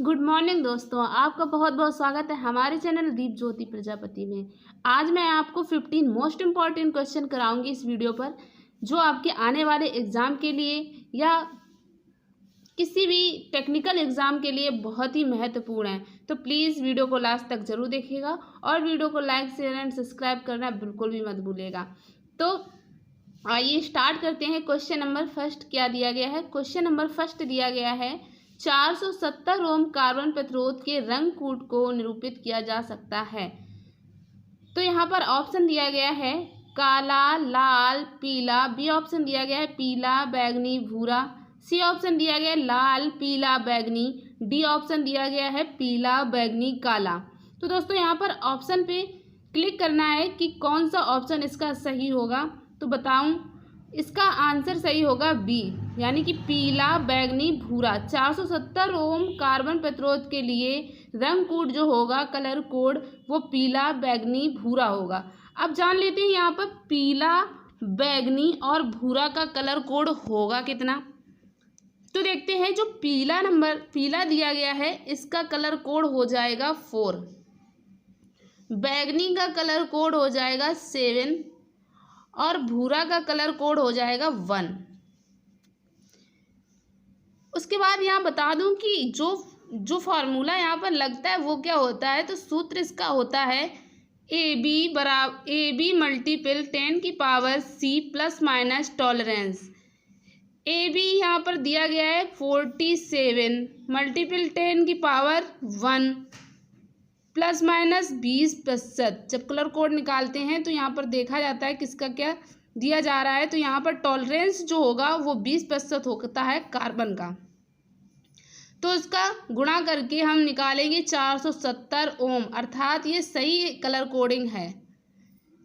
Good morning दोस्तों, आपका बहुत बहुत स्वागत है हमारे चैनल दीप ज्योति प्रजापति में। आज मैं आपको 15 मोस्ट इम्पॉर्टेंट क्वेश्चन कराऊंगी इस वीडियो पर, जो आपके आने वाले एग्ज़ाम के लिए या किसी भी टेक्निकल एग्ज़ाम के लिए बहुत ही महत्वपूर्ण है। तो प्लीज़ वीडियो को लास्ट तक ज़रूर देखिएगा और वीडियो को लाइक शेयर एंड सब्सक्राइब करना बिल्कुल भी मत भूलिएगा। तो आइए स्टार्ट करते हैं। क्वेश्चन नंबर फर्स्ट क्या दिया गया है? क्वेश्चन नंबर फर्स्ट दिया गया है 470 ओम कार्बन प्रतिरोध के रंग कूट को निरूपित किया जा सकता है। तो यहाँ पर ऑप्शन दिया गया है काला, लाल, पीला। बी ऑप्शन दिया गया है पीला, बैगनी, भूरा। सी ऑप्शन दिया गया है लाल, पीला, बैगनी। डी ऑप्शन दिया गया है पीला, बैगनी, काला। तो दोस्तों यहाँ पर ऑप्शन पे क्लिक करना है कि कौन सा ऑप्शन इसका सही होगा। तो बताऊं, इसका आंसर सही होगा बी, यानी कि पीला, बैगनी, भूरा। 470 ओम कार्बन प्रतिरोध के लिए रंग कोड जो होगा, कलर कोड, वो पीला, बैगनी, भूरा होगा। अब जान लेते हैं यहाँ पर पीला, बैगनी और भूरा का कलर कोड होगा कितना। तो देखते हैं, जो पीला दिया गया है इसका कलर कोड हो जाएगा 4, बैगनी का कलर कोड हो जाएगा 7 और भूरा का कलर कोड हो जाएगा 1। उसके बाद यहाँ बता दूं कि जो फार्मूला यहाँ पर लगता है वो क्या होता है। तो सूत्र इसका होता है AB मल्टीपल 10 की power C plus minus tolerance. AB यहाँ पर दिया गया है 47 मल्टीपल 10 की पावर 1 प्लस माइनस 20%। जब कलर कोड निकालते हैं तो यहाँ पर देखा जाता है किसका क्या दिया जा रहा है। तो यहाँ पर टॉलरेंस जो होगा वो 20% होता है कार्बन का। तो इसका गुणा करके हम निकालेंगे 470 ओम, अर्थात ये सही कलर कोडिंग है।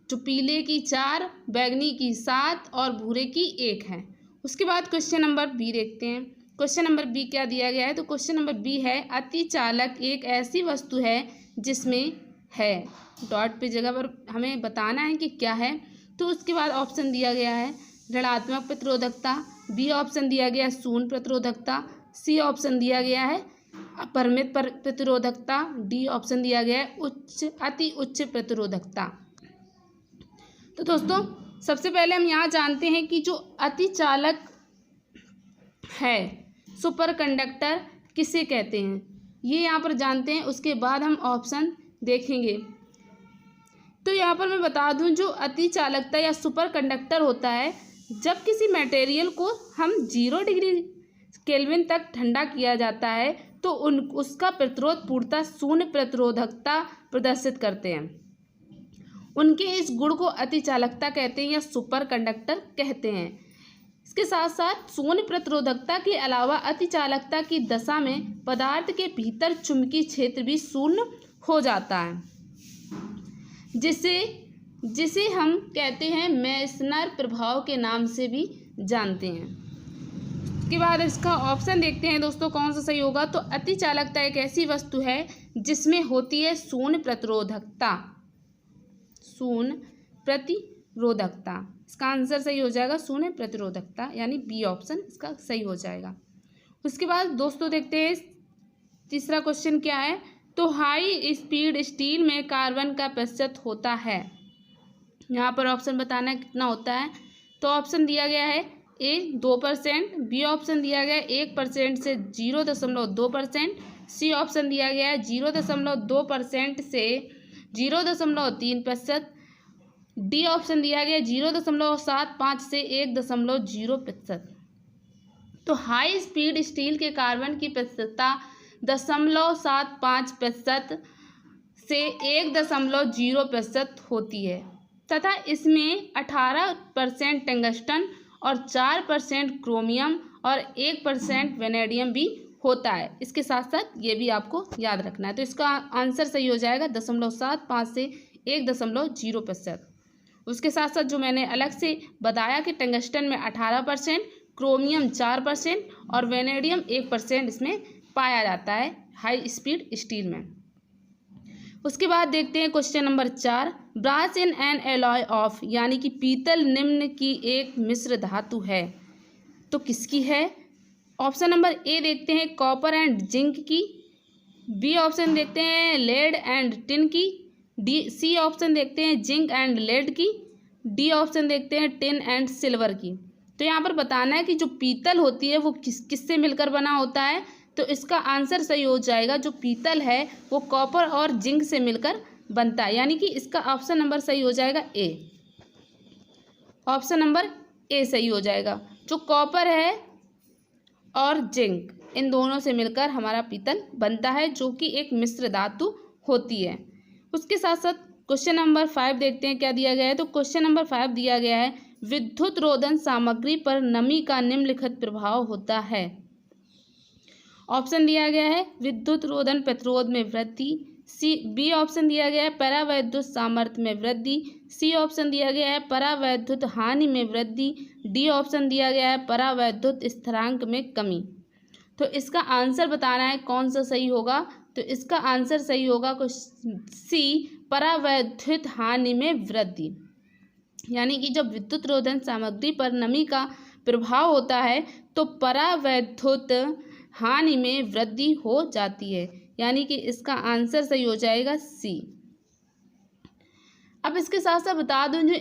जो पीले की 4, बैगनी की 7 और भूरे की 1 है। उसके बाद क्वेश्चन नंबर बी देखते हैं। क्वेश्चन नंबर बी क्या दिया गया है? तो क्वेश्चन नंबर बी है अतिचालक एक ऐसी वस्तु है जिसमें है डॉट पे जगह पर हमें बताना है कि क्या है। तो उसके बाद ऑप्शन दिया गया है ऋणात्मक प्रतिरोधकता, बी ऑप्शन दिया गया है शून्य प्रतिरोधकता, सी ऑप्शन दिया गया है अपरिमित प्रतिरोधकता, डी ऑप्शन दिया गया है अति उच्च प्रतिरोधकता। तो दोस्तों सबसे पहले हम यहाँ जानते हैं कि जो अतिचालक है, सुपर कंडक्टर किसे कहते हैं, ये यहाँ पर जानते हैं। उसके बाद हम ऑप्शन देखेंगे। तो यहाँ पर मैं बता दूं, जो अतिचालकता या सुपर कंडक्टर होता है, जब किसी मटेरियल को हम 0 डिग्री केल्विन तक ठंडा किया जाता है तो उसका प्रतिरोध पूर्णतः शून्य प्रतिरोधकता प्रदर्शित करते हैं। उनके इस गुण को अतिचालकता कहते हैं या सुपर कंडक्टर कहते हैं। इसके साथ साथ शून्य प्रतिरोधकता के अलावा अतिचालकता की दशा में पदार्थ के भीतर चुंबकीय क्षेत्र भी शून्य हो जाता है, जिसे हम कहते हैं मेसनर प्रभाव के नाम से भी जानते हैं। उसके बाद इसका ऑप्शन देखते हैं दोस्तों कौन सा सही होगा। तो अतिचालकता एक ऐसी वस्तु है जिसमें होती है शून्य प्रतिरोधकता। इसका आंसर सही हो जाएगा शून्य प्रतिरोधकता, यानी बी ऑप्शन इसका सही हो जाएगा। उसके बाद दोस्तों देखते हैं तीसरा क्वेश्चन क्या है। तो हाई स्पीड स्टील में कार्बन का प्रतिशत होता है, यहाँ पर ऑप्शन बताना है कितना होता है। तो ऑप्शन दिया गया है ए 2%, बी ऑप्शन दिया गया है 1% से 0.2%, सी ऑप्शन दिया गया है 0.2% से 0.3%, डी ऑप्शन दिया गया 0.75 से 1.0%। तो हाई स्पीड स्टील के कार्बन की प्रतिशतता 0.75% से 1.0% होती है तथा इसमें 18% टंगस्टन और 4% क्रोमियम और 1% वेनेडियम भी होता है। इसके साथ साथ ये भी आपको याद रखना है। तो इसका आंसर सही हो जाएगा 0.75 से 1.0%। उसके साथ साथ जो मैंने अलग से बताया कि टंगस्टन में 18%, क्रोमियम 4% और वेनेडियम 1% इसमें पाया जाता है हाई स्पीड स्टील में। उसके बाद देखते हैं question number 4। Brass in an alloy of, यानी कि पीतल निम्न की एक मिश्र धातु है, तो किसकी है? ऑप्शन नंबर ए देखते हैं कॉपर एंड जिंक की, बी ऑप्शन देखते हैं लेड एंड टिन की, सी ऑप्शन देखते हैं जिंक एंड लेड की, डी ऑप्शन देखते हैं टिन एंड सिल्वर की। तो यहाँ पर बताना है कि जो पीतल होती है वो किससे मिलकर बना होता है। तो इसका आंसर सही हो जाएगा, जो पीतल है वो कॉपर और जिंक से मिलकर बनता है, यानी कि इसका ऑप्शन नंबर सही हो जाएगा ए। ऑप्शन नंबर ए सही हो जाएगा। जो कॉपर है और जिंक इन दोनों से मिलकर हमारा पीतल बनता है, जो कि एक मिश्र धातु होती है। उसके साथ साथ क्वेश्चन नंबर 5 देखते हैं क्या दिया गया है। तो क्वेश्चन नंबर 5 दिया गया है विद्युत रोधन सामग्री पर नमी का निम्नलिखित प्रभाव होता है। ऑप्शन दिया गया है विद्युत रोधन प्रतिरोध में वृद्धि, बी ऑप्शन दिया गया है परावैद्युत सामर्थ्य में वृद्धि, सी ऑप्शन दिया गया है परावैद्युत हानि में वृद्धि, डी ऑप्शन दिया गया है परावैद्युत स्थिरांक में कमी। तो इसका आंसर बताना है कौन सा सही होगा। तो इसका आंसर सही होगा सी परावैद्युत हानि में वृद्धि, यानी कि जब विद्युत रोधन सामग्री पर नमी का प्रभाव होता है तो परावैद्युत हानि में वृद्धि हो जाती है, यानी कि इसका आंसर सही हो जाएगा सी। अब इसके साथ साथ बता दूं जो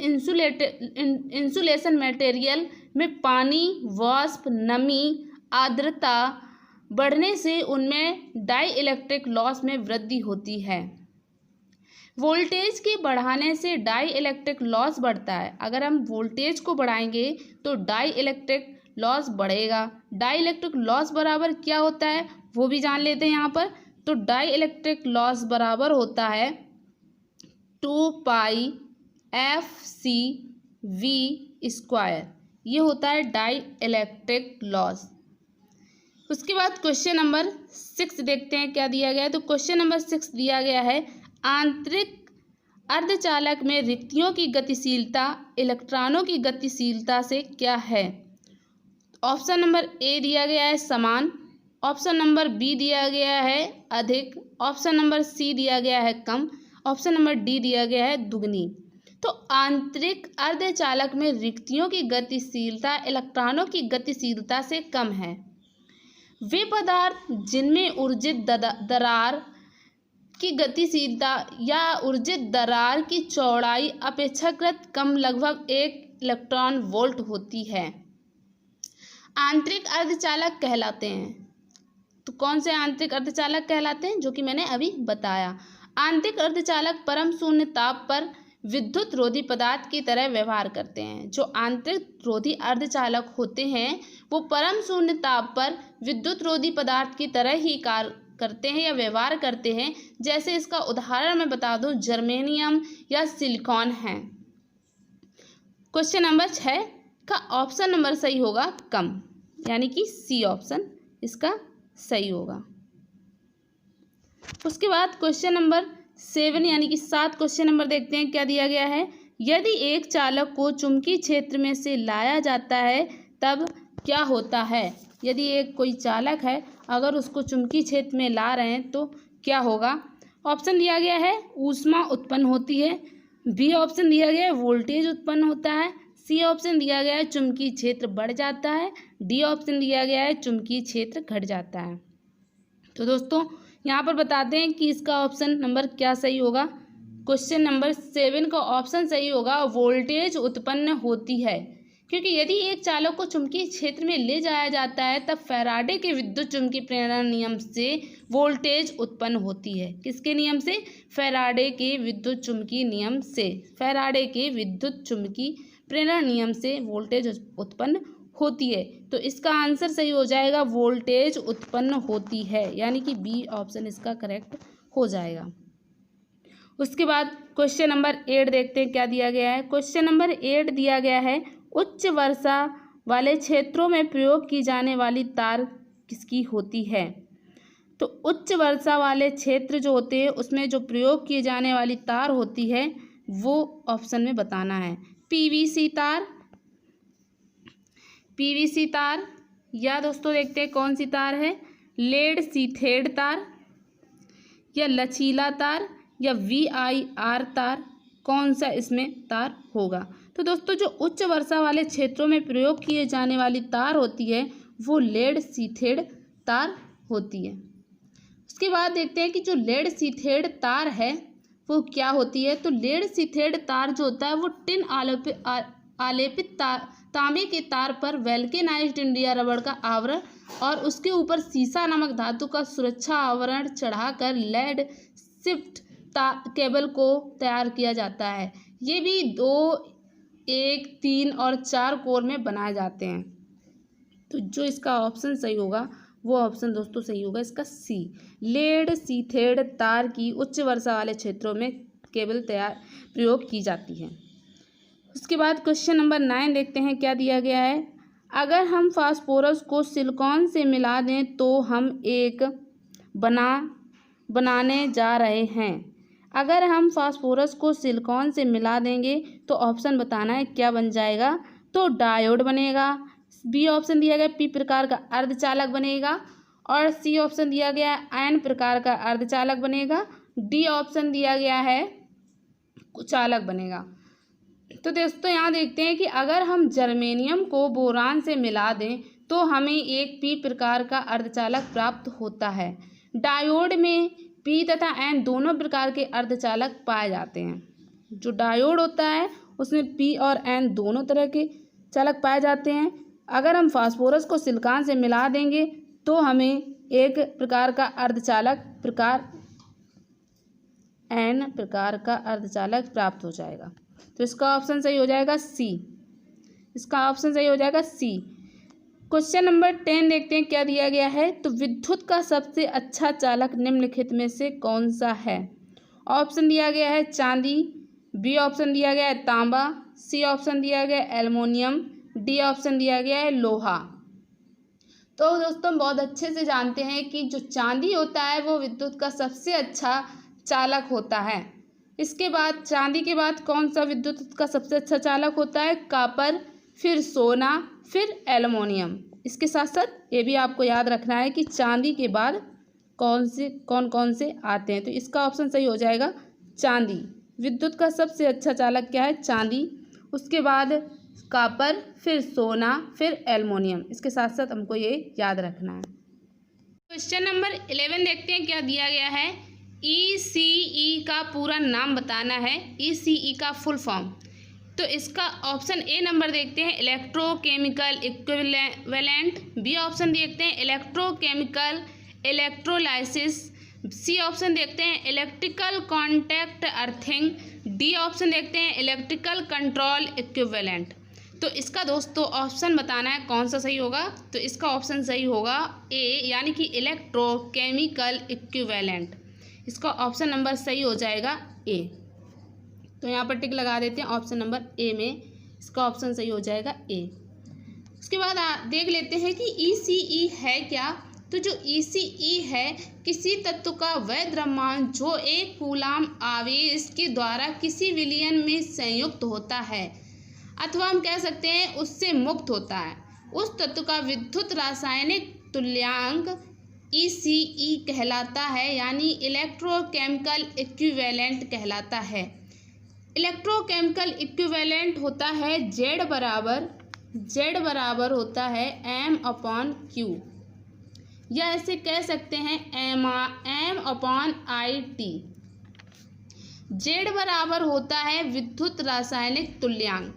इंसुलेशन मटेरियल में पानी, वाष्प, नमी, आर्द्रता बढ़ने से उनमें डाई इलेक्ट्रिक लॉस में वृद्धि होती है। वोल्टेज के बढ़ाने से डाई इलेक्ट्रिक लॉस बढ़ता है। अगर हम वोल्टेज को बढ़ाएंगे तो डाई इलेक्ट्रिक लॉस बढ़ेगा। डाई इलेक्ट्रिक लॉस बराबर क्या होता है वो भी जान लेते हैं यहाँ पर। तो डाई इलेक्ट्रिक लॉस बराबर होता है 2 π/F/C²। ये होता है डाई इलेक्ट्रिक लॉस। उसके बाद क्वेश्चन नंबर 6 देखते हैं क्या दिया गया है। तो क्वेश्चन नंबर 6 दिया गया है आंतरिक अर्धचालक में रिक्तियों की गतिशीलता इलेक्ट्रॉनों की गतिशीलता से क्या है। ऑप्शन नंबर ए दिया गया है समान, ऑप्शन नंबर बी दिया गया है अधिक, ऑप्शन नंबर सी दिया गया है कम, ऑप्शन नंबर डी दिया गया है दुगनी। तो आंतरिक अर्धचालक में रिक्तियों की गतिशीलता इलेक्ट्रॉनों की गतिशीलता से कम है। वे पदार्थ जिनमें ऊर्जित दरार की गतिशीलता या ऊर्जित दरार की चौड़ाई अपेक्षाकृत कम लगभग 1 इलेक्ट्रॉन वोल्ट होती है, आंतरिक अर्धचालक कहलाते हैं। तो कौन से आंतरिक अर्धचालक कहलाते हैं, जो कि मैंने अभी बताया। आंतरिक अर्धचालक परम शून्य ताप पर विद्युत रोधी पदार्थ की तरह व्यवहार करते हैं। जो आंतरिक रोधी अर्धचालक होते हैं वो परम शून्य ताप पर विद्युत रोधी पदार्थ की तरह ही कार्य करते हैं या व्यवहार करते हैं। जैसे इसका उदाहरण मैं बता दूं जर्मेनियम या सिलिकॉन है। क्वेश्चन नंबर 6 का ऑप्शन नंबर सही होगा कम, यानी कि सी ऑप्शन इसका सही होगा। उसके बाद क्वेश्चन नंबर 7 यानी कि 7 क्वेश्चन नंबर देखते हैं क्या दिया गया है। यदि एक चालक को चुंबकीय क्षेत्र में से लाया जाता है तब क्या होता है। यदि एक कोई चालक है अगर उसको चुंबकीय क्षेत्र में ला रहे हैं तो क्या होगा। ऑप्शन दिया गया है ऊष्मा उत्पन्न होती है, बी ऑप्शन दिया गया है वोल्टेज उत्पन्न होता है, सी ऑप्शन दिया गया है चुंबकीय क्षेत्र बढ़ जाता है, डी ऑप्शन दिया गया है चुंबकीय क्षेत्र घट जाता है। तो दोस्तों यहाँ पर बताते हैं कि इसका ऑप्शन नंबर क्या सही होगा। क्वेश्चन नंबर 7 का ऑप्शन सही होगा वोल्टेज उत्पन्न होती है, क्योंकि यदि एक चालक को चुंबकीय क्षेत्र में ले जाया जाता है तब फैराडे के विद्युत चुम्बकीय प्रेरण नियम से वोल्टेज उत्पन्न होती है। किसके नियम से? फैराडे के विद्युत चुम्बकीय नियम से। फैराडे के विद्युत चुम्बकीय प्रेरण नियम से वोल्टेज उत्पन्न होती है। तो इसका आंसर सही हो जाएगा वोल्टेज उत्पन्न होती है, यानी कि बी ऑप्शन इसका करेक्ट हो जाएगा। उसके बाद क्वेश्चन नंबर 8 देखते हैं क्या दिया गया है। क्वेश्चन नंबर 8 दिया गया है उच्च वर्षा वाले क्षेत्रों में प्रयोग की जाने वाली तार किसकी होती है। तो उच्च वर्षा वाले क्षेत्र जो होते हैं उसमें जो प्रयोग किए जाने वाली तार होती है वो ऑप्शन में बताना है। पीवीसी तार, पीवीसी तार, या दोस्तों देखते हैं कौन सी तार है, लेड सीथेड तार, या लचीला तार, या VIR तार, कौन सा इसमें तार होगा। तो दोस्तों जो उच्च वर्षा वाले क्षेत्रों में प्रयोग किए जाने वाली तार होती है वो लेड सीथेड तार होती है। उसके बाद देखते हैं कि जो लेड सीथेड तार है वो क्या होती है। तो लेड सीथेड तार जो होता है वो टिन आलेपित तांबे के तार पर वेल्केनाइज्ड इंडिया रबड़ का आवरण और उसके ऊपर सीसा नामक धातु का सुरक्षा आवरण चढ़ाकर लेड शिफ्ट केबल को तैयार किया जाता है। ये भी 2, 1, 3 और 4 कोर में बनाए जाते हैं। तो जो इसका ऑप्शन सही होगा वो ऑप्शन दोस्तों सही होगा इसका सी। लेड सीथेड तार की उच्च वर्षा वाले क्षेत्रों में केबल प्रयोग की जाती है। उसके बाद क्वेश्चन नंबर 9 देखते हैं क्या दिया गया है। अगर हम फास्फोरस को सिलिकॉन से मिला दें तो हम एक बनाने जा रहे हैं। अगर हम फास्फोरस को सिलिकॉन से मिला देंगे तो ऑप्शन बताना है क्या बन जाएगा। तो डायोड बनेगा, बी ऑप्शन दिया गया पी प्रकार का अर्धचालक बनेगा और सी ऑप्शन दिया गया एन प्रकार का अर्धचालक बनेगा, डी ऑप्शन दिया गया है कुचालक बनेगा। तो दोस्तों यहाँ देखते हैं कि अगर हम जर्मेनियम को बोरान से मिला दें तो हमें एक पी प्रकार का अर्धचालक प्राप्त होता है। डायोड में पी तथा एन दोनों प्रकार के अर्धचालक पाए जाते हैं। जो डायोड होता है उसमें पी और एन दोनों तरह के चालक पाए जाते हैं। अगर हम फास्फोरस को सिलिकॉन से मिला देंगे तो हमें एक प्रकार का अर्धचालक एन प्रकार का अर्धचालक प्राप्त हो जाएगा। तो इसका ऑप्शन सही हो जाएगा सी। इसका ऑप्शन सही हो जाएगा सी। क्वेश्चन नंबर 10 देखते हैं क्या दिया गया है। तो विद्युत का सबसे अच्छा चालक निम्नलिखित में से कौन सा है। ऑप्शन दिया गया है चांदी, बी ऑप्शन दिया गया है तांबा, सी ऑप्शन दिया गया है एल्युमिनियम, डी ऑप्शन दिया गया है लोहा। तो दोस्तों बहुत अच्छे से जानते हैं कि जो चांदी होता है वो विद्युत का सबसे अच्छा चालक होता है। इसके बाद चांदी के बाद कौन सा विद्युत का सबसे अच्छा चालक होता है। कॉपर, फिर सोना, फिर एल्युमिनियम। इसके साथ साथ ये भी आपको याद रखना है कि चांदी के बाद कौन कौन से आते हैं। तो इसका ऑप्शन सही हो जाएगा चांदी। विद्युत का सबसे अच्छा चालक क्या है चांदी, उसके बाद कॉपर, फिर सोना, फिर एल्युमिनियम। इसके साथ साथ हमको ये याद रखना है। क्वेश्चन नंबर 11 देखते हैं क्या दिया गया है। ECE का पूरा नाम बताना है। ECE का फुल फॉर्म। तो इसका ऑप्शन ए नंबर देखते हैं इलेक्ट्रोकेमिकल इक्विवेलेंट, बी ऑप्शन देखते हैं इलेक्ट्रोकेमिकल इलेक्ट्रोलाइसिस, सी ऑप्शन देखते हैं electrical contact earthing, D option देखते हैं इलेक्ट्रिकल कंट्रोल इक्विवेलेंट। तो इसका दोस्तों ऑप्शन बताना है कौन सा सही होगा। तो इसका ऑप्शन सही होगा ए यानी कि इलेक्ट्रोकेमिकल इक्विवेलेंट। इसका ऑप्शन नंबर सही हो जाएगा ए। तो यहाँ पर टिक लगा देते हैं ऑप्शन नंबर ए में, इसका ऑप्शन सही हो जाएगा ए। उसके बाद देख लेते हैं कि ECE है क्या। तो जो ECE है किसी तत्व का वह द्रव्यमान जो एक कूलाम आवेश के द्वारा किसी विलयन में संयुक्त होता है अथवा हम कह सकते हैं उससे मुक्त होता है, उस तत्व का विद्युत रासायनिक तुल्यांक ECE कहलाता है, यानी इलेक्ट्रोकेमिकल इक्विवेलेंट कहलाता है। इलेक्ट्रोकेमिकल इक्विवेलेंट होता है Z बराबर होता है M/Q, या ऐसे कह सकते हैं M/IT। Z बराबर होता है विद्युत रासायनिक तुल्यांक।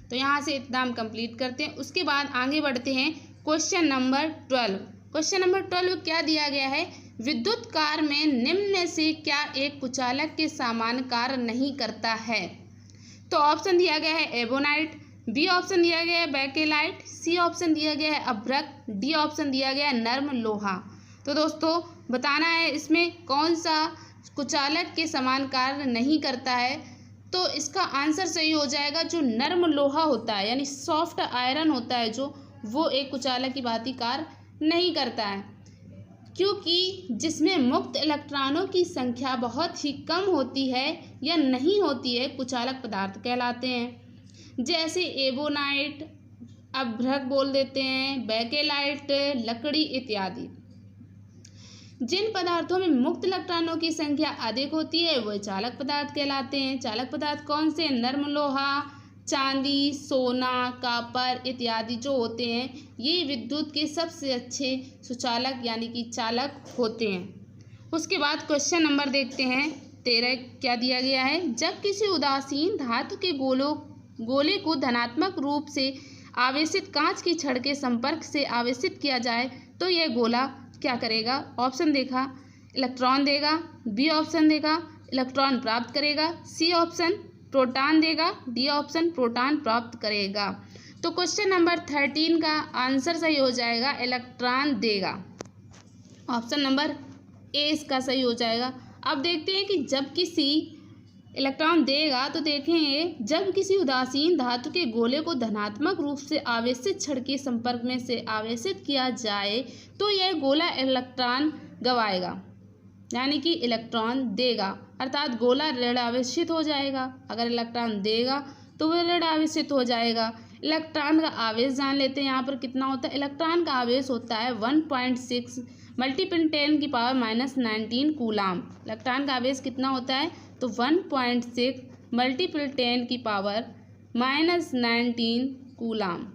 तो यहाँ से इतना हम कंप्लीट करते हैं। उसके बाद आगे बढ़ते हैं क्वेश्चन नंबर 12। क्वेश्चन नंबर 12 क्या दिया गया है। विद्युत कार्य में निम्न में से क्या एक कुचालक के समान कार्य नहीं करता है। तो ऑप्शन दिया गया है एबोनाइट, बी ऑप्शन दिया गया है बैकेलाइट, सी ऑप्शन दिया गया है अभ्रक, डी ऑप्शन दिया गया है नर्म लोहा। तो दोस्तों बताना है इसमें कौन सा कुचालक के समान कार्य नहीं करता है। तो इसका आंसर सही हो जाएगा जो नर्म लोहा होता है, यानी सॉफ्ट आयरन होता है जो, वो एक कुचालक की भांति कार्य नहीं करता है, क्योंकि जिसमें मुक्त इलेक्ट्रॉनों की संख्या बहुत ही कम होती है या नहीं होती है कुचालक पदार्थ कहलाते हैं। जैसे एबोनाइट, अभ्रक बोल देते हैं, बैकेलाइट, लकड़ी इत्यादि। जिन पदार्थों में मुक्त इलेक्ट्रॉनों की संख्या अधिक होती है वह चालक पदार्थ कहलाते हैं। चालक पदार्थ कौन से। नर्म लोहा, चांदी, सोना, कॉपर इत्यादि जो होते हैं ये विद्युत के सबसे अच्छे सुचालक यानी कि चालक होते हैं। उसके बाद क्वेश्चन नंबर देखते हैं 13 क्या दिया गया है। जब किसी उदासीन धातु के गोले को धनात्मक रूप से आवेशित कांच की छड़ के संपर्क से आवेशित किया जाए तो यह गोला क्या करेगा। ऑप्शन देखा, इलेक्ट्रॉन देगा, बी ऑप्शन देगा इलेक्ट्रॉन प्राप्त करेगा, सी ऑप्शन प्रोटॉन देगा, डी ऑप्शन प्रोटॉन प्राप्त करेगा। तो क्वेश्चन नंबर 13 का आंसर सही हो जाएगा इलेक्ट्रॉन देगा। ऑप्शन नंबर ए इसका सही हो जाएगा। अब देखते हैं कि जब किसी इलेक्ट्रॉन देगा तो देखेंगे जब किसी उदासीन धातु के गोले को धनात्मक रूप से आवेशित छड़ के संपर्क में से आवेशित किया जाए तो यह गोला इलेक्ट्रॉन गवाएगा, यानी कि इलेक्ट्रॉन देगा, अर्थात गोला ऋण आवेशित हो जाएगा। अगर इलेक्ट्रॉन देगा तो वह ऋण आवेशित हो जाएगा। इलेक्ट्रॉन का आवेश जान लेते हैं यहाँ पर कितना होता है। इलेक्ट्रॉन का आवेश होता है 1.6 मल्टीपल 10 की पावर -19 कूलाम। इलेक्ट्रॉन का आवेश कितना होता है तो 1.6 मल्टीपल 10 की पावर -19 कूलाम,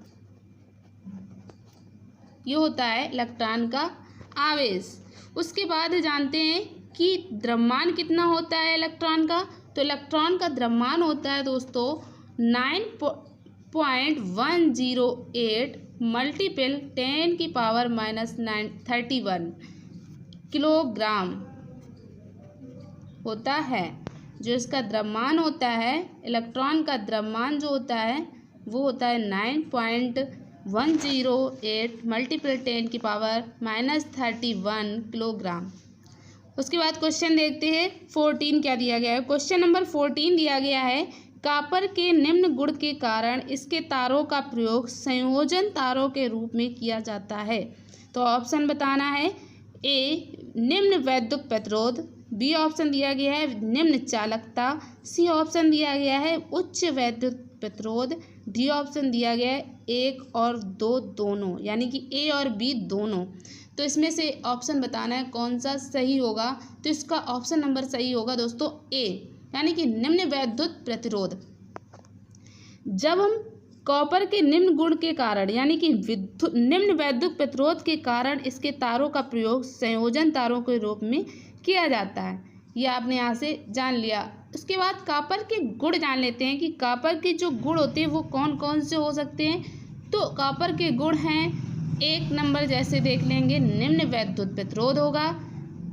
ये होता है इलेक्ट्रॉन का आवेश। उसके बाद जानते हैं कि द्रव्यमान कितना होता है इलेक्ट्रॉन का। तो इलेक्ट्रॉन का द्रव्यमान होता है दोस्तों 9.108 मल्टीपल 10 की पावर -31 किलोग्राम होता है। जो इसका द्रव्यमान होता है, इलेक्ट्रॉन का द्रव्यमान जो होता है वो होता है 9.108 मल्टीपल 10 की पावर -31 किलोग्राम। उसके बाद क्वेश्चन देखते हैं 14 क्या दिया गया है। क्वेश्चन नंबर 14 दिया गया है कॉपर के निम्न गुण के कारण इसके तारों का प्रयोग संयोजन तारों के रूप में किया जाता है। तो ऑप्शन बताना है, ए निम्न वैद्युत प्रतिरोध, बी ऑप्शन दिया गया है निम्न चालकता, सी ऑप्शन दिया गया है उच्च वैद्युत प्रतिरोध, डी ऑप्शन दिया गया है 1 और 2 दोनों, यानी कि ए और बी दोनों। तो इसमें से ऑप्शन बताना है कौन सा सही होगा। तो इसका ऑप्शन नंबर सही होगा दोस्तों ए, यानी कि निम्न वैद्युत प्रतिरोध। जब हम कॉपर के निम्न गुण के कारण यानी कि निम्न वैद्युत प्रतिरोध के कारण इसके तारों का प्रयोग संयोजन तारों के रूप में किया जाता है, ये आपने यहाँ से जान लिया। उसके बाद कॉपर के गुण जान लेते हैं कि कॉपर के जो गुण होते हैं वो कौन कौन से हो सकते हैं। तो कॉपर के गुण हैं, 1 नंबर जैसे देख लेंगे निम्न वैद्युत प्रतिरोध होगा,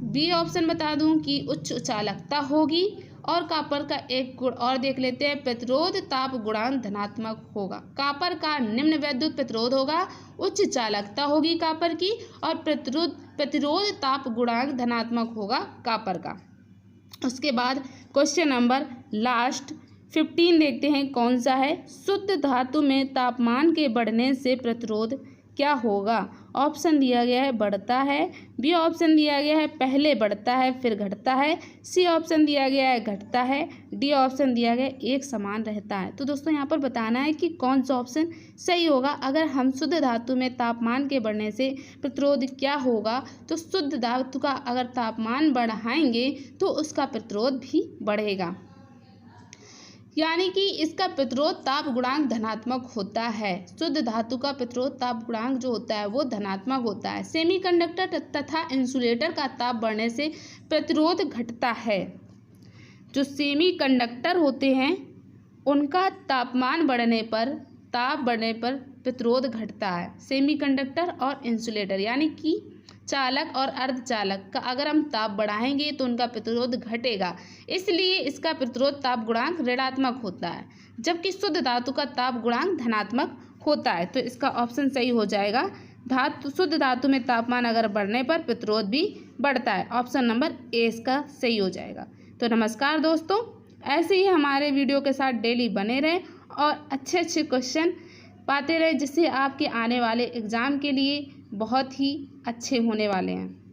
बी ऑप्शन बता दूं कि उच्च चालकता होगी, और कॉपर का एक गुण और देख लेते हैं प्रतिरोध ताप गुणांक धनात्मक होगा। कॉपर का निम्न वैद्युत प्रतिरोध होगा, उच्च चालकता होगी कॉपर की, और प्रतिरोध ताप गुणांक धनात्मक होगा कॉपर का। उसके बाद क्वेश्चन नंबर लास्ट 15 देखते हैं कौन सा है। शुद्ध धातु में तापमान के बढ़ने से प्रतिरोध क्या होगा। ऑप्शन दिया गया है बढ़ता है, बी ऑप्शन दिया गया है पहले बढ़ता है फिर घटता है, सी ऑप्शन दिया गया है घटता है, डी ऑप्शन दिया गया है एक समान रहता है। तो दोस्तों यहाँ पर बताना है कि कौन सा ऑप्शन सही होगा। अगर हम शुद्ध धातु में तापमान के बढ़ने से प्रतिरोध क्या होगा, तो शुद्ध धातु का अगर तापमान बढ़ाएंगे तो उसका प्रतिरोध भी बढ़ेगा, यानी कि इसका प्रतिरोध ताप गुणांक धनात्मक होता है। शुद्ध धातु का प्रतिरोध ताप गुणांक जो होता है वो धनात्मक होता है। सेमीकंडक्टर तथा इंसुलेटर का ताप बढ़ने से प्रतिरोध घटता है। जो सेमीकंडक्टर होते हैं उनका तापमान बढ़ने पर प्रतिरोध घटता है। सेमीकंडक्टर और इंसुलेटर यानी कि चालक और अर्धचालक का अगर हम ताप बढ़ाएंगे तो उनका प्रतिरोध घटेगा, इसलिए इसका प्रतिरोध ताप गुणांक ऋणात्मक होता है, जबकि शुद्ध धातु का ताप गुणांक धनात्मक होता है। तो इसका ऑप्शन सही हो जाएगा। शुद्ध धातु में तापमान अगर बढ़ने पर प्रतिरोध भी बढ़ता है। ऑप्शन नंबर ए इसका सही हो जाएगा। तो नमस्कार दोस्तों, ऐसे ही हमारे वीडियो के साथ डेली बने रहें और अच्छे अच्छे क्वेश्चन पाते रहे, जिससे आपके आने वाले एग्ज़ाम के लिए बहुत ही अच्छे होने वाले हैं।